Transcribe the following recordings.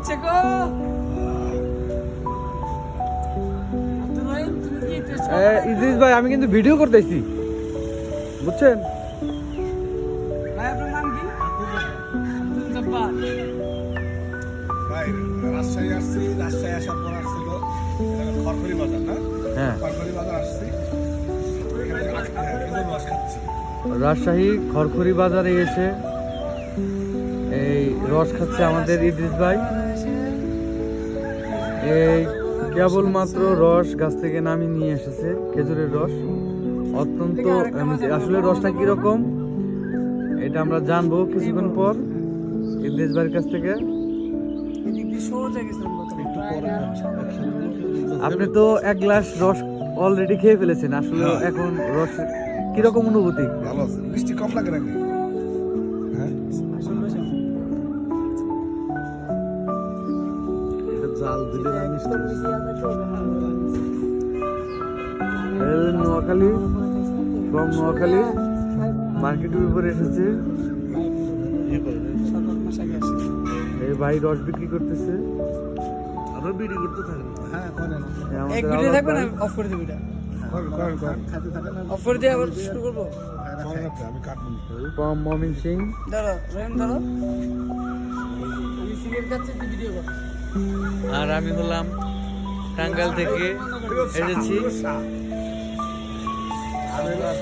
দিচ্ছে গো। ইদ্রিস ভাই আমি কিন্তু ভিডিও করতেছি বুঝছেন। ভাই আপনার নাম কি? আব্দুল জব্বার। ভাই রাজশাহী আসছি, রাজশাহী আসার পর আসছিল খড়খড়ি বাজার না? হ্যাঁ খড়খড়ি বাজার আসছি, খেজুর রস খাচ্ছি। রাজশাহী খড়খড়ি বাজারে এসে এই রস খাচ্ছে আমাদের ইদ্রিস ভাই। এই কেবলমাত্র রস গাছ থেকে নামিয়ে নিয়ে এসেছে, খেজুরের রস। অত্যন্ত আসলে রসটা কিরকম এটা আমরা জানবো কিছুক্ষণ পর ইদ্রিস ভাইয়ের কাছ থেকে। আপনি তো এক গ্লাস রস অলরেডি খেয়ে ফেলেছেন, আসলে এখন রস কিরকম অনুভূতি? ভালো আছে, মিষ্টি কম লাগে নাকি? হ্যাঁ, এটা জাল দিলে না মিষ্টি। নোয়াখালী ফ্রম নোয়াখালী মার্কেটের উপরে এসেছে। এই ভাই রস বিক্রি করতেছে, আরো বিক্রি করতে থাকেন। হ্যাঁ, করেন। এক ভিডিও থাকবে না, অফ করে দিবি এটা। করেন। অফ করে দিয়ে আবার শুরু করবো। আমি কাটবো। ফ্রম মমিন সিং। ধরো রহিম ধরো, আমি সিগারেট খাচ্ছি, তুই ভিডিও কর। আর আমি হলাম টাঙ্গাইল থেকে এসেছি।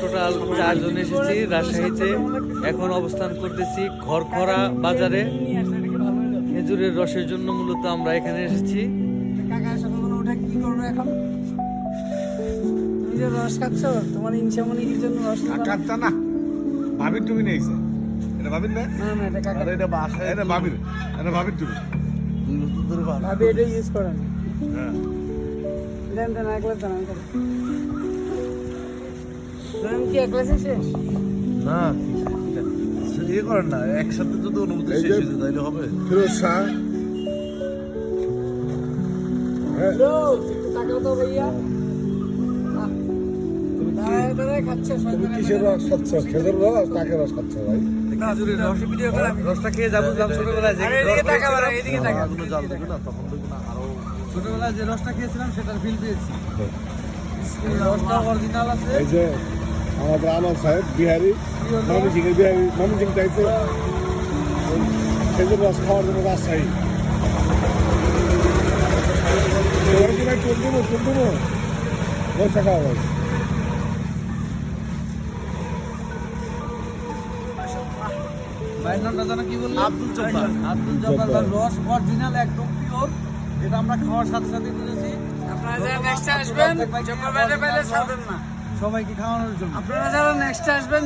টোটাল 4 জন এসেছি রাজশাহীতে। এখন অবস্থান করতেছি খড়খড়া বাজারে খেজুরের রসের জন্য। মূলত আমরা এখানে এসেছি। কাকা সকালবেলা উঠে কি করবে এখন? তুমি যে রস খাচ্ছ, তোমার ইনসামনির জন্য রস খাচ্ছ? কাটটা না, ভাবির তুমি নিয়েছে। এটা ভাবির না? না না, এটা কাকা। আরে এটা বাসায়, এটা ভাবির, এটা ভাবির তুমি। ভাবি এটা ইউজ করেন। হ্যাঁ, দেন দেন, এক গ্লাস দেন। রহিম কি এক গ্লাসে শেষ? না ইয়ে করেন না, একসাথে যদি অনুমতি শেষ হয়ে যায় তাহলে হবে। ফিরোজ শাহ, ব্রো একটু তাকাও তো ভাইয়া। দাঁড়ায় দাঁড়ায় খাচ্ছে। তুমি কিসের রস খাচ্ছ? খেজুর রস, টাকের রস খাচ্ছ ভাই? খেজুরের রস ভিডিও করে রসটা খেয়ে যাবো ছোটবেলায় যে এদিকে তাকা বাড়া, এদিকে তাকা। কোনো জাল দেবে না, তখন দেখবে না আরো। ছোটবেলায় যে রসটা খেয়েছিলাম সেটার ফিল পেয়েছি। রসটা অরিজিনাল আছে। এই যে আমাদের আনন্দ সাহেব বিহারি, ময়মনসিংহের বিহারি, ময়মনসিংহ চাইছে খেজুর রস খাওয়ার জন্য রাজশাহী। এবার কি ভাই চল দেবো পয়সা খাওয়া ভাই। ভাইয়ের নামটা জানো কি বললেন? আব্দুল জব্বার। আব্দুল জব্বার ভাই রস অরিজিনাল একদম পিওর, এটা আমরা খাওয়ার সাথে সাথে বুঝেছি। আপনারা যারা নেক্সট আসবেন, জব্বার ভাইরে পেলে ছাড়বেন না। সবাইকে খাওয়ানোর জন্য। আপনারা যারা নেক্সট আসবেন